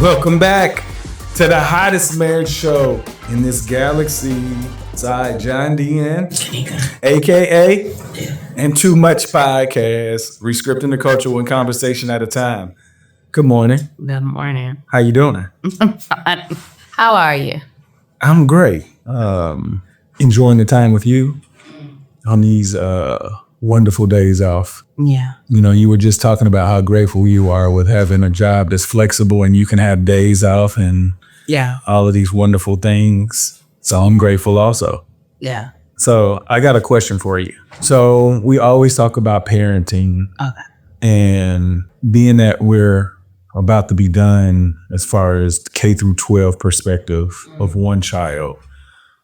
Welcome back to the hottest marriage show in this galaxy. It's I, John Dean, aka and Too Much Podcast, Rescripting the culture one conversation at a time. Good morning. Good morning. How you doing? I'm fine. How are you? I'm great. Enjoying the time with you on these wonderful days off. Yeah. You know, you were just talking about how grateful you are with having a job that's flexible and you can have days off and all of these wonderful things. So I'm grateful also. Yeah. So I got a question for you. So we always talk about parenting. Okay. And being that we're about to be done as far as K through 12 perspective of one child,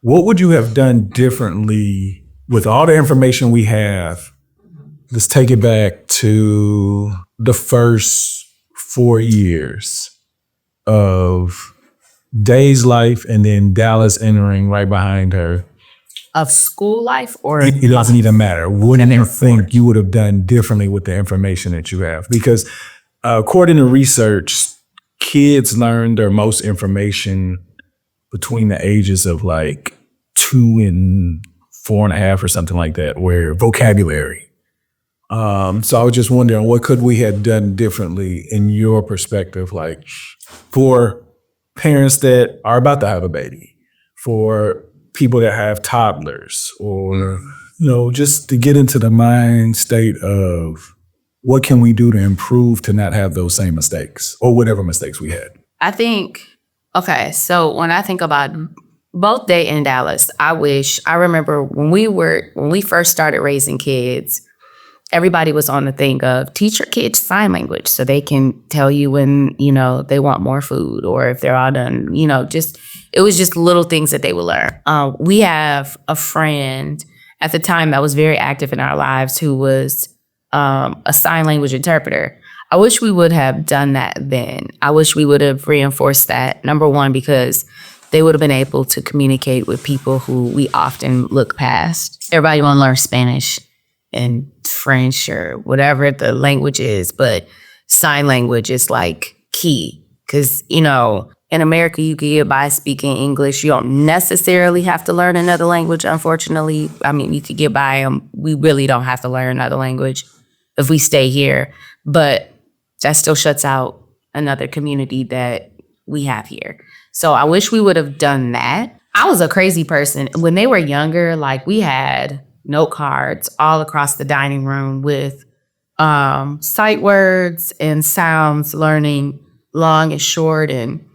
what would you have done differently with all the information we have? Let's take it back to the first 4 years of Day's life and then Dallas entering right behind her. Of school life or? It doesn't even matter. What do you think you would have done differently with the information that you have? Because according to research, kids learn their most information between the ages of like 2 and 4.5 or something like that, where vocabulary. So I was just wondering, what could we have done differently in your perspective, like for parents that are about to have a baby, for people that have toddlers, or, you know, just to get into the mind state of what can we do to improve to not have those same mistakes or whatever mistakes we had? I think, okay, so when I think about both Day and Dallas, I remember when we first started raising kids, everybody was on the thing of teach your kids sign language so they can tell you when, you know, they want more food or if they're all done, you know, it was just little things that they would learn. We have a friend at the time that was very active in our lives who was a sign language interpreter. I wish we would have done that then. I wish we would have reinforced that, number one, because they would have been able to communicate with people who we often look past. Everybody want to learn Spanish and French or whatever the language is, but sign language is like key. Because, you know, in America, you can get by speaking English. You don't necessarily have to learn another language, unfortunately. I mean, you could get by. We really don't have to learn another language if we stay here. But that still shuts out another community that we have here. So I wish we would have done that. I was a crazy person. When they were younger, like we had note cards all across the dining room with sight words and sounds, learning long and short and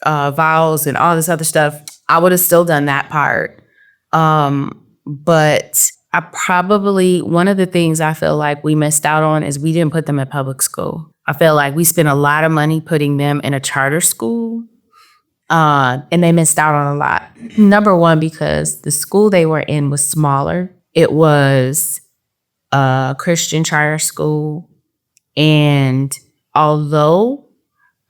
vowels and all this other stuff. I would have still done that part. But I probably, one of the things I feel like we missed out on is we didn't put them in public school. I feel like we spent a lot of money putting them in a charter school. And they missed out on a lot. Number one, because the school they were in was smaller. It was a Christian charter school. And although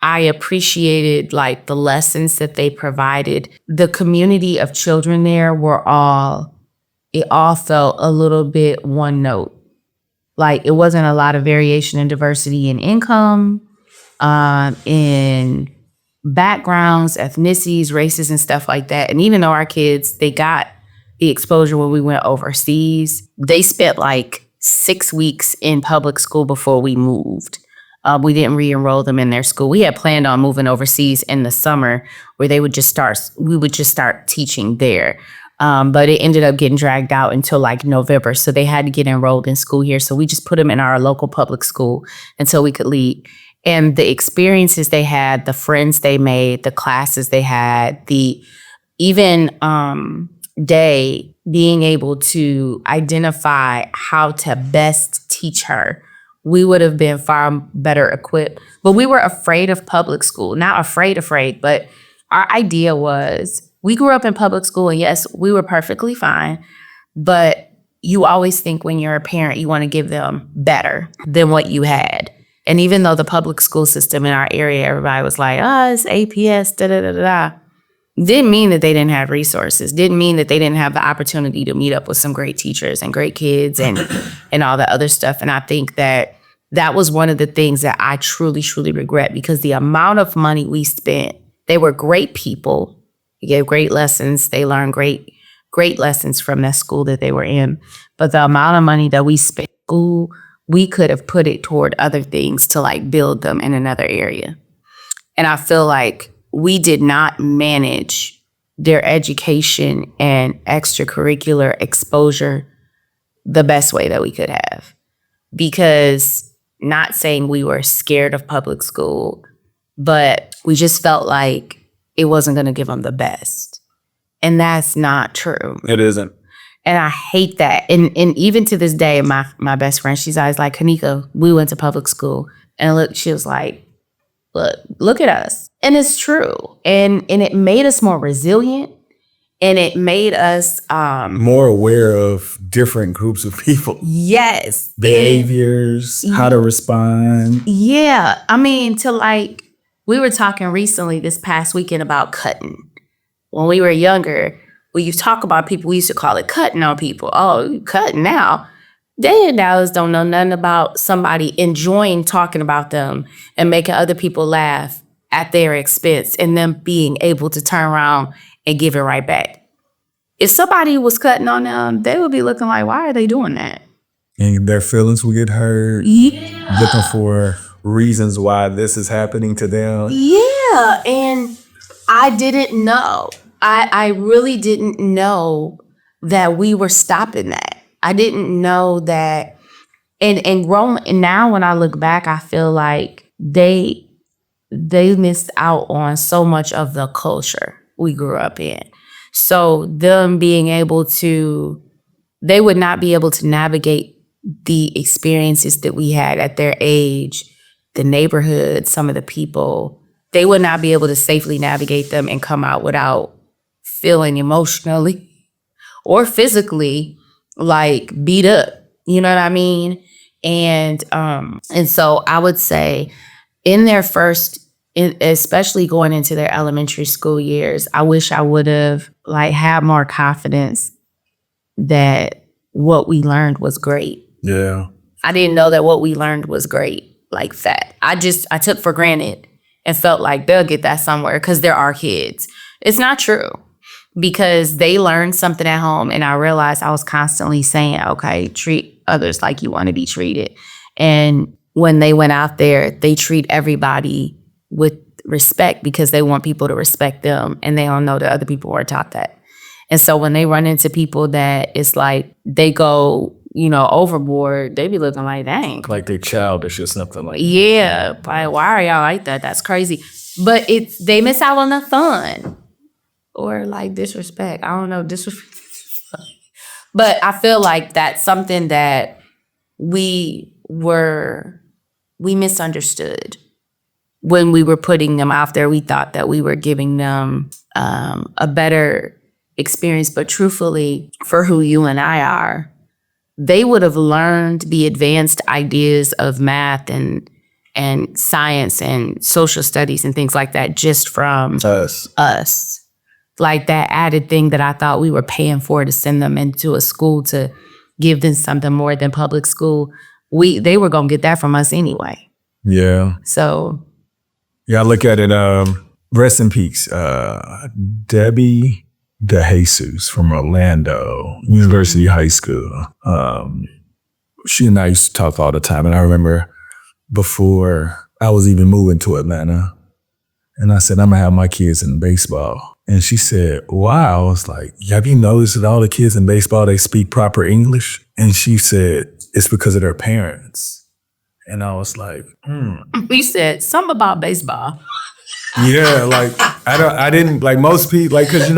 I appreciated like the lessons that they provided, the community of children there it all felt a little bit one note. Like it wasn't a lot of variation and diversity in income, in backgrounds, ethnicities, races, and stuff like that. And even though our kids, they got the exposure when we went overseas, they spent like 6 weeks in public school before we moved. We didn't re-enroll them in their school. We had planned on moving overseas in the summer where we would just start teaching there. But it ended up getting dragged out until like November. So they had to get enrolled in school here. So we just put them in our local public school until we could leave. And the experiences they had, the friends they made, the classes they had, even Day being able to identify how to best teach her, we would have been far better equipped. But we were afraid of public school. Not afraid, but our idea was we grew up in public school, and yes, we were perfectly fine. But you always think when you're a parent, you want to give them better than what you had. And even though the public school system in our area, everybody was like, it's APS, da-da-da-da-da. Didn't mean that they didn't have resources. Didn't mean that they didn't have the opportunity to meet up with some great teachers and great kids and all the other stuff. And I think that that was one of the things that I truly, truly regret, because the amount of money we spent, they were great people. They gave great lessons. They learned great lessons from that school that they were in. But the amount of money that we spent in school, we could have put it toward other things to like build them in another area. And I feel like we did not manage their education and extracurricular exposure the best way that we could have. Because, not saying we were scared of public school, but we just felt like it wasn't going to give them the best. And that's not true. It isn't. And I hate that. And even to this day, my best friend, she's always like, Kanika, we went to public school. And look, she was like, look at us. And it's true. And it made us more resilient. And it made us more aware of different groups of people. Yes. Behaviors, how to respond. Yeah. I mean, we were talking recently this past weekend about cutting. When we were younger, when you talk about people, we used to call it cutting on people. Oh, you cutting now. They in Dallas don't know nothing about somebody enjoying talking about them and making other people laugh at their expense and them being able to turn around and give it right back. If somebody was cutting on them, they would be looking like, why are they doing that? And their feelings will get hurt. Yeah. Looking for reasons why this is happening to them. Yeah. And I didn't know. I really didn't know that we were stopping that. I didn't know that. And now when I look back, I feel like they missed out on so much of the culture we grew up in. So them being able to, they would not be able to navigate the experiences that we had at their age, the neighborhood, some of the people. They would not be able to safely navigate them and come out without feeling emotionally or physically like beat up. You know what I mean? And so I would say in their first, especially going into their elementary school years, I wish I would have like had more confidence that what we learned was great. Yeah. I didn't know that what we learned was great like that. I took for granted and felt like they'll get that somewhere because they're our kids. It's not true, because they learned something at home, and I realized I was constantly saying, okay, treat others like you want to be treated. And when they went out there, they treat everybody with respect because they want people to respect them, and they don't know that other people were taught that. And so when they run into people that it's like they go, overboard, they be looking like, dang. Like they're childish or something like that. Yeah. Like, why are y'all like that? That's crazy. But they miss out on the fun. Or like disrespect. I don't know, disrespect. But I feel like that's something that we misunderstood. When we were putting them out there, we thought that we were giving them a better experience. But truthfully, for who you and I are, they would have learned the advanced ideas of math and science and social studies and things like that just from us. Like that added thing that I thought we were paying for to send them into a school to give them something more than public school. They were going to get that from us anyway. Yeah. So. Yeah, I look at it, rest in peace, Debbie DeJesus from Orlando, University High School. She and I used to talk all the time. And I remember before I was even moving to Atlanta, and I said, I'm going to have my kids in baseball. And she said, wow. I was like, have you noticed that all the kids in baseball, they speak proper English? And she said, it's because of their parents. And I was like, We said something about baseball. Yeah, like I didn't like most people, like, cause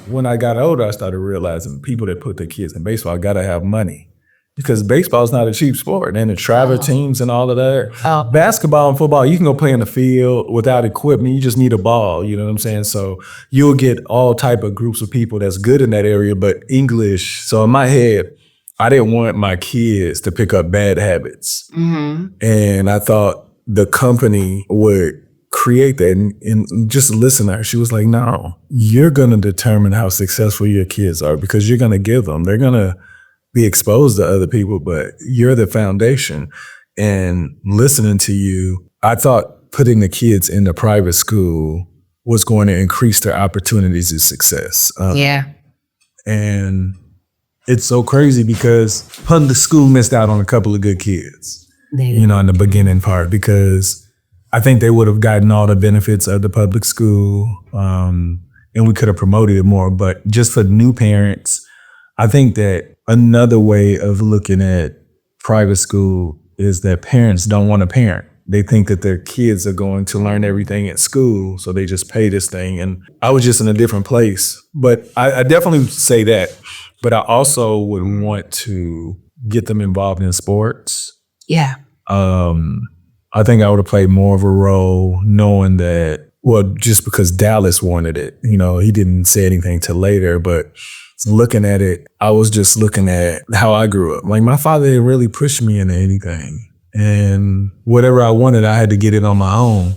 when I got older, I started realizing people that put their kids in baseball gotta have money, because baseball is not a cheap sport, and the travel teams and all of that. Basketball and football, you can go play in the field without equipment. You just need a ball. You know what I'm saying? So you'll get all type of groups of people that's good in that area, but English. So in my head, I didn't want my kids to pick up bad habits, and I thought the company would create that. And just listen to her. She was like, no, you're going to determine how successful your kids are, because you're going to give them. They're going to be exposed to other people, but you're the foundation. And listening to you, I thought putting the kids in the private school was going to increase their opportunities of success. And it's so crazy because public school missed out on a couple of good kids, in the beginning part, because I think they would have gotten all the benefits of the public school, and we could have promoted it more. But just for new parents, I think that another way of looking at private school is that parents don't want to parent. They think that their kids are going to learn everything at school, so they just pay this thing. And I was just in a different place. But I definitely say that. But I also would want to get them involved in sports. Yeah. I think I would have played more of a role knowing that, well, just because Dallas wanted it. He didn't say anything till later, but looking at it, I was just looking at how I grew up. Like, my father didn't really push me into anything. And whatever I wanted, I had to get it on my own.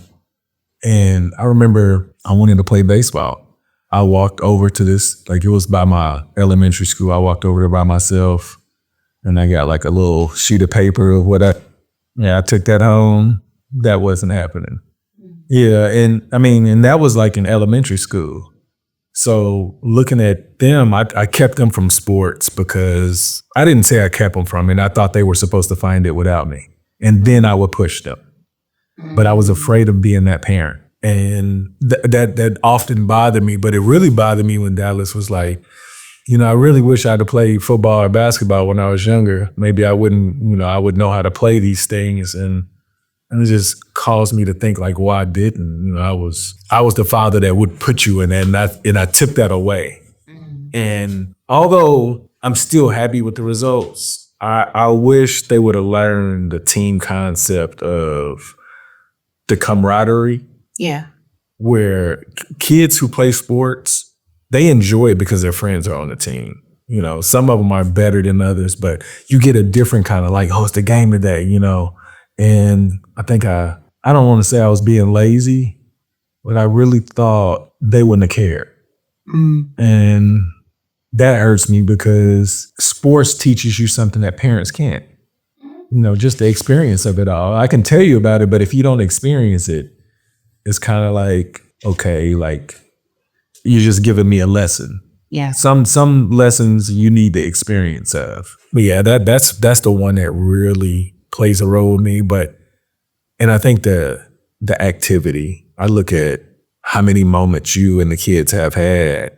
And I remember I wanted to play baseball. I walked over to this, it was by my elementary school. I walked over there by myself, and I got like a little sheet of paper of I took that home. That wasn't happening. Yeah, and that was like in elementary school. So looking at them, I kept them from sports because I didn't say I kept them from it. I thought they were supposed to find it without me. And then I would push them. But I was afraid of being that parent. And that often bothered me. But it really bothered me when Dallas was like, I really wish I'd have played football or basketball when I was younger. Maybe I wouldn't, I would know how to play these things. And it just caused me to think like, why didn't? I was the father that would put you in that, and I took that away. And although I'm still happy with the results, I wish they would have learned the team concept of the camaraderie. Yeah. Where kids who play sports, they enjoy it because their friends are on the team. Some of them are better than others, but you get a different kind of it's the game today, And I think I don't want to say I was being lazy, but I really thought they wouldn't have cared. And that hurts me because sports teaches you something that parents can't. Just the experience of it all. I can tell you about it, but if you don't experience it, it's kind of like, okay, like you're just giving me a lesson. Yeah. Some lessons you need the experience of. But yeah, that's the one that really plays a role with me. And I think the activity, I look at how many moments you and the kids have had.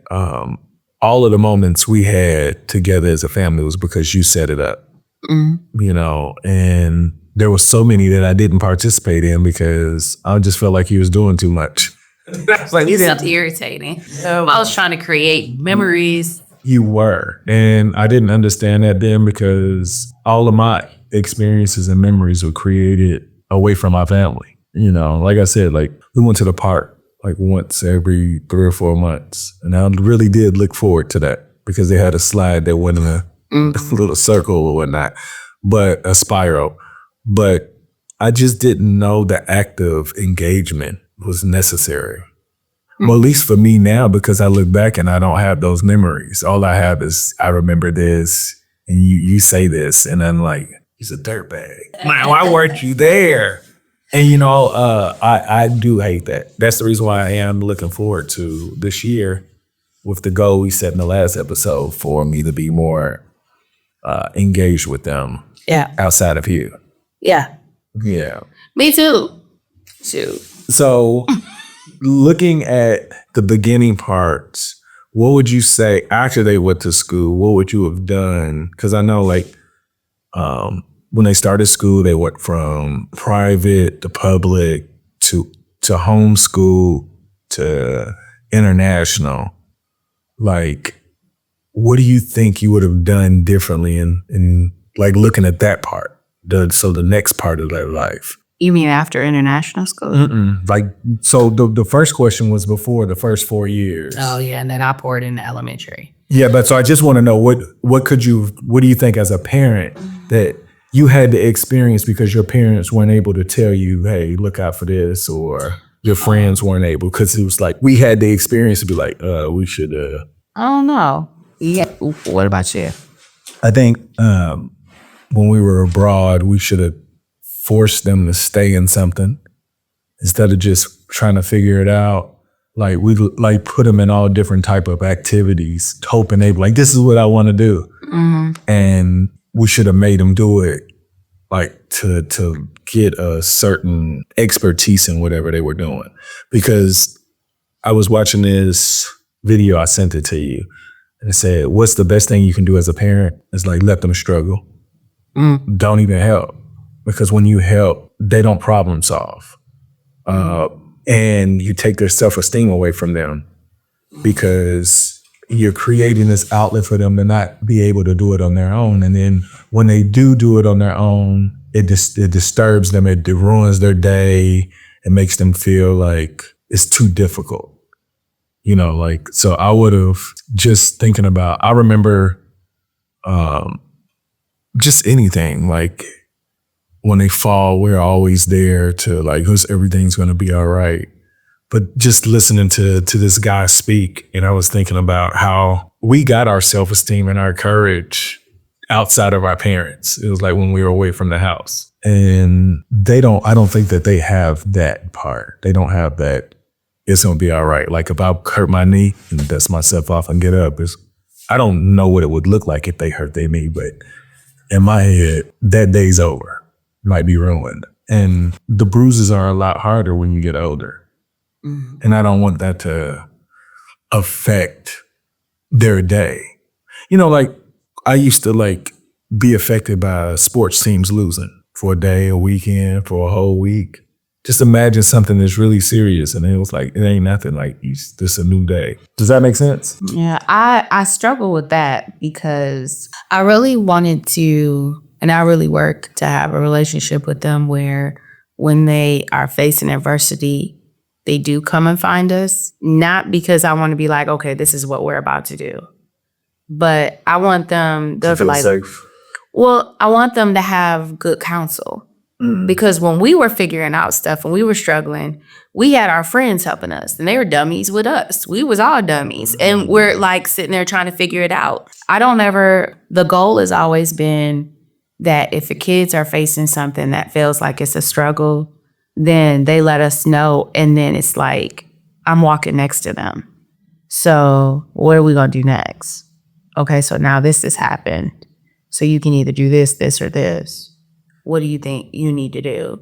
All of the moments we had together as a family was because you set it up, and there were so many that I didn't participate in because I just felt like he was doing too much. It's irritating. I was trying to create memories. You were. And I didn't understand that then because all of my experiences and memories were created away from my family. Like I said, we went to the park once every 3 or 4 months. And I really did look forward to that because they had a slide that went in a little circle or whatnot, but a spiral. But I just didn't know the active engagement was necessary. Well, at least for me now, because I look back and I don't have those memories. All I have is I remember this and you say this and I'm like, he's a dirtbag. Man, why weren't you there? And I do hate that. That's the reason why I am looking forward to this year with the goal we set in the last episode for me to be more engaged with them. Yeah. Outside of you. Yeah. Yeah. Me too. Shoot. So looking at the beginning parts, what would you say after they went to school? What would you have done? Because I know when they started school, they went from private to public to homeschool to international. What do you think you would have done differently in looking at that part? So the next part of their life. You mean after international school? So the first question was before the first 4 years. Oh yeah, and then I poured into elementary. Yeah, but so I just want to know what do you think as a parent that you had to experience because your parents weren't able to tell you, hey, look out for this, or your friends weren't able, because it was we had the experience to be we should. I don't know. Yeah. What about you? I think when we were abroad, we should have force them to stay in something instead of just trying to figure it out. Like we like put them in all different type of activities, hoping they like, this is what I want to do. And we should have made them do it like to get a certain expertise in whatever they were doing. Because I was watching this video, I sent it to you, and it said, what's the best thing you can do as a parent? It's like, let them struggle. Don't even help. Because when you help, they don't problem solve. And you take their self-esteem away from them because you're creating this outlet for them to not be able to do it on their own. And then when they do it on their own, it disturbs them. It ruins their day. It makes them feel like it's too difficult. You know, like, so I would have just thinking about, I remember just anything, like when they fall, we're always there to like, everything's going to be all right. But just listening to this guy speak, and I was thinking about how we got our self-esteem and our courage outside of our parents. It was like when we were away from the house. And I don't think that they have that part. They don't have that, it's going to be all right. Like if I hurt my knee and dust myself off and get up, I don't know what it would look like if they hurt their knee, but in my head, that day's over. Might be ruined. And the bruises are a lot harder when you get older. And I don't want that to affect their day. You know, like I used to like be affected by sports teams losing for a day, a weekend, for a whole week. Just imagine something that's really serious and it was like, it ain't nothing, like it's just a new day. Does that make sense? Yeah, I struggle with that because I really wanted to, and I really work to have a relationship with them where when they are facing adversity, they do come and find us. Not because I want to be like, okay, this is what we're about to do. But I want them to feel like safe. Well, I want them to have good counsel. Because when we were figuring out stuff and we were struggling, we had our friends helping us and they were dummies with us. We was all dummies and we're like sitting there trying to figure it out. The goal has always been that if the kids are facing something that feels like it's a struggle, then they let us know. And then it's like, I'm walking next to them. So what are we going to do next? Okay, so now this has happened. So you can either do this, this, or this. What do you think you need to do?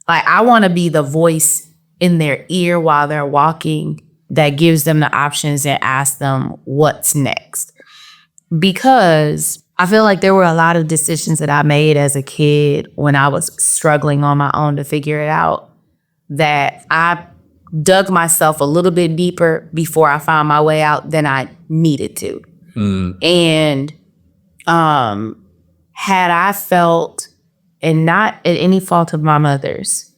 Like, I want to be the voice in their ear while they're walking that gives them the options and asks them what's next. Because I feel like there were a lot of decisions that I made as a kid when I was struggling on my own to figure it out that I dug myself a little bit deeper before I found my way out than I needed to. And had I felt, and not at any fault of my mother's,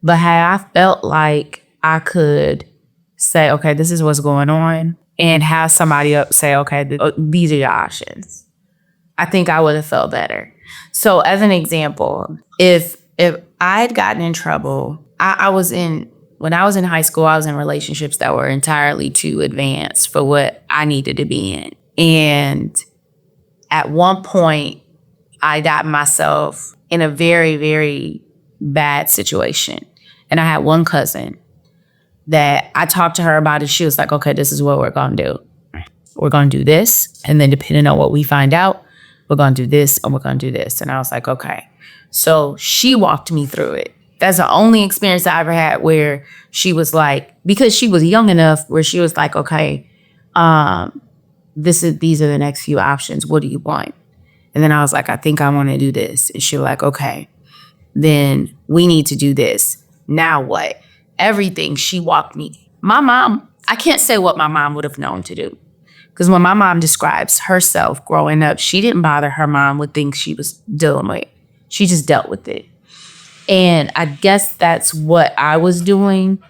but had I felt like I could say, okay, this is what's going on, and have somebody up say, okay, these are your options, I think I would have felt better. So as an example, if I had gotten in trouble, when I was in high school, I was in relationships that were entirely too advanced for what I needed to be in. And at one point, I got myself in a very, very bad situation. And I had one cousin that I talked to her about it. She was like, okay, this is what we're going to do. We're going to do this. And then depending on what we find out, we're going to do this and we're going to do this. And I was like, okay. So she walked me through it. That's the only experience I ever had where she was like, because she was young enough where she was like, okay, these are the next few options. What do you want? And then I was like, I think I want to do this. And she was like, okay, then we need to do this. Now what? Everything she walked me. My mom, I can't say what my mom would have known to do. Because when my mom describes herself growing up, she didn't bother her mom with things she was dealing with. She just dealt with it. And I guess that's what I was doing.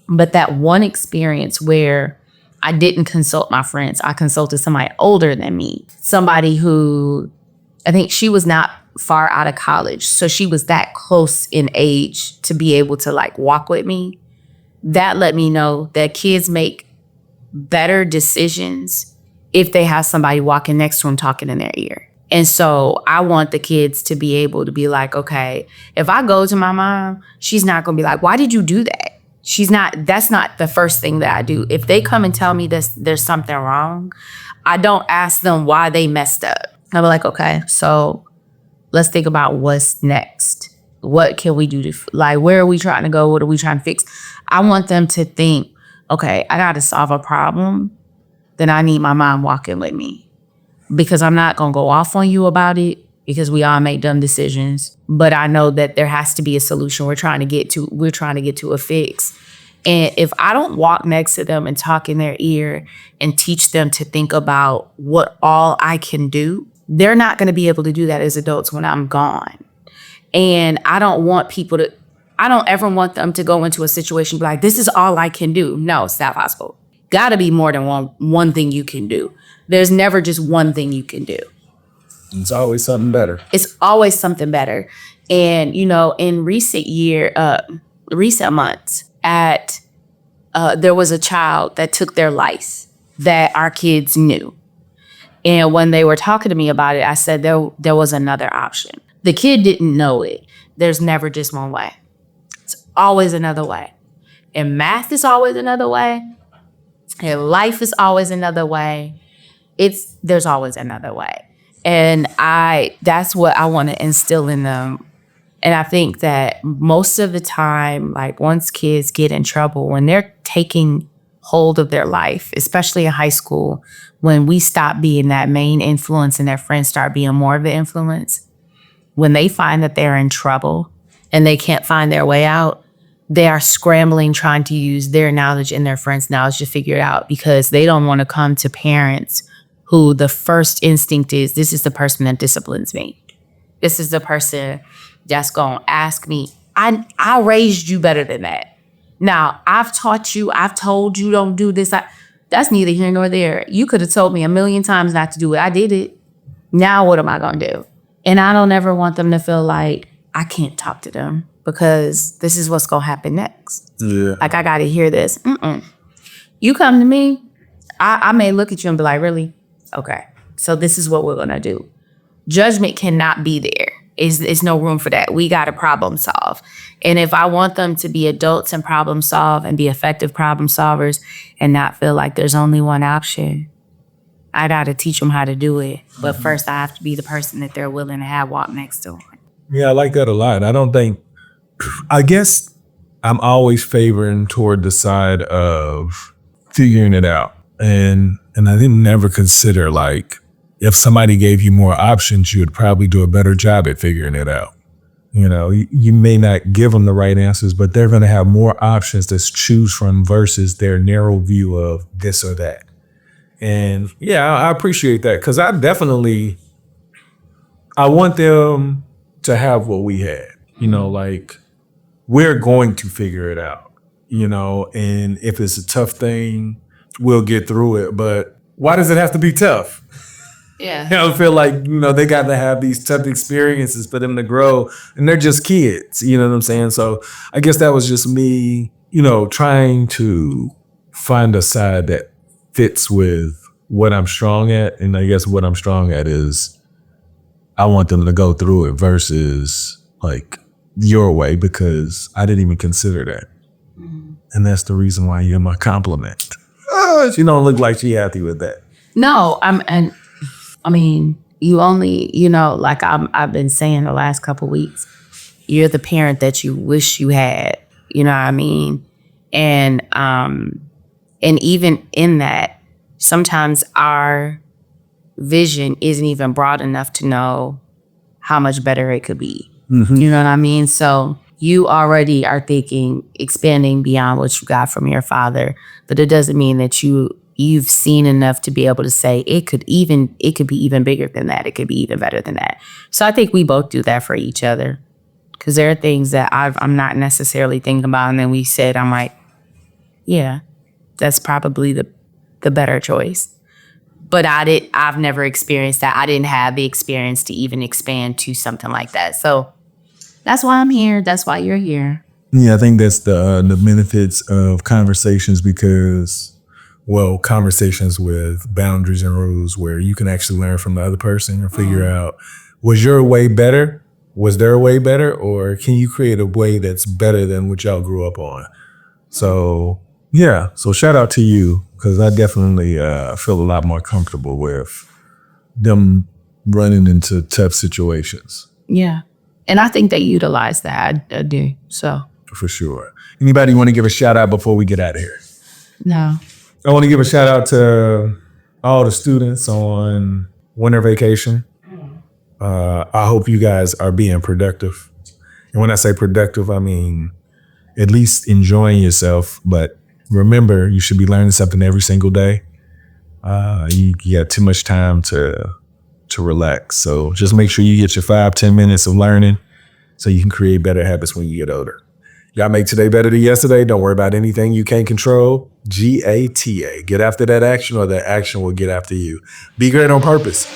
But that one experience where I didn't consult my friends, I consulted somebody older than me, somebody who, I think she was not far out of college. So she was that close in age to be able to like walk with me. That let me know that kids make better decisions if they have somebody walking next to them talking in their ear. And so I want the kids to be able to be like, okay, if I go to my mom, she's not going to be like, why did you do that? That's not the first thing that I do. If they come and tell me there's something wrong, I don't ask them why they messed up. I'll be like, okay, so let's think about what's next. What can we do to, like, where are we trying to go? What are we trying to fix? I want them to think, okay, I got to solve a problem. Then I need my mom walking with me. Because I'm not going to go off on you about it because we all make dumb decisions. But I know that there has to be a solution. We're trying to get to a fix. And if I don't walk next to them and talk in their ear and teach them to think about what all I can do, they're not going to be able to do that as adults when I'm gone. And I don't ever want them to go into a situation like, this is all I can do. No, it's not possible. Got to be more than one thing you can do. There's never just one thing you can do. It's always something better. It's always something better. And, in recent months, there was a child that took their life that our kids knew. And when they were talking to me about it, I said there was another option. The kid didn't know it. There's never just one way. It's always another way. And math is always another way. And life is always another way. There's always another way. And that's what I want to instill in them. And I think that most of the time, like once kids get in trouble, when they're taking hold of their life, especially in high school, when we stop being that main influence and their friends start being more of the influence, when they find that they're in trouble and they can't find their way out, they are scrambling, trying to use their knowledge and their friends' knowledge to figure it out because they don't want to come to parents who the first instinct is, this is the person that disciplines me. This is the person that's going to ask me. I raised you better than that. Now, I've taught you, I've told you don't do this. That's neither here nor there. You could have told me 1,000,000 times not to do it. I did it. Now what am I going to do? And I don't ever want them to feel like I can't talk to them because this is what's going to happen next. Yeah. Like, I got to hear this. You come to me, I may look at you and be like, really? Okay, so this is what we're going to do. Judgment cannot be there. It's no room for that. We got to problem solve. And if I want them to be adults and problem solve and be effective problem solvers and not feel like there's only one option, I got to teach them how to do it. But first, I have to be the person that they're willing to have walk next to them. Yeah, I like that a lot. I guess I'm always favoring toward the side of figuring it out. And I didn't never consider, like, if somebody gave you more options, you would probably do a better job at figuring it out. You may not give them the right answers, but they're going to have more options to choose from versus their narrow view of this or that. And yeah, I appreciate that because I want them to have what we had, like we're going to figure it out, and if it's a tough thing, we'll get through it. But why does it have to be tough? Yeah. I feel like, they got to have these tough experiences for them to grow, and they're just kids, you know what I'm saying? So I guess that was just me, trying to find a side that fits with what I'm strong at. And I guess what I'm strong at is I want them to go through it versus like your way, because I didn't even consider that. Mm-hmm. And that's the reason why you're my compliment. She don't look like she happy with that. No, you only, like I've been saying the last couple weeks, you're the parent that you wish you had, you know what I mean? And even in that, sometimes our vision isn't even broad enough to know how much better it could be. Mm-hmm. You know what I mean? So you already are thinking expanding beyond what you got from your father, but it doesn't mean that you've seen enough to be able to say it could be even bigger than that. It could be even better than that. So I think we both do that for each other, because there are things that I'm not necessarily thinking about, and then we said, I'm like, yeah, that's probably the better choice. But I've never experienced that. I didn't have the experience to even expand to something like that. So that's why I'm here. That's why you're here. Yeah, I think that's the benefits of conversations, because conversations with boundaries and rules where you can actually learn from the other person and figure out, was your way better? Was their way better? Or can you create a way that's better than what y'all grew up on? So, yeah. So shout out to you, because I definitely feel a lot more comfortable with them running into tough situations. Yeah. And I think they utilize that. I do. So. For sure. Anybody want to give a shout out before we get out of here? No. I want to give a shout out to all the students on winter vacation. I hope you guys are being productive. And when I say productive, I mean at least enjoying yourself. But remember, you should be learning something every single day. You got too much time to relax. So just make sure you get your 5-10 minutes of learning so you can create better habits when you get older. Y'all make today better than yesterday. Don't worry about anything you can't control. GATA. Get after that action, or that action will get after you. Be great on purpose.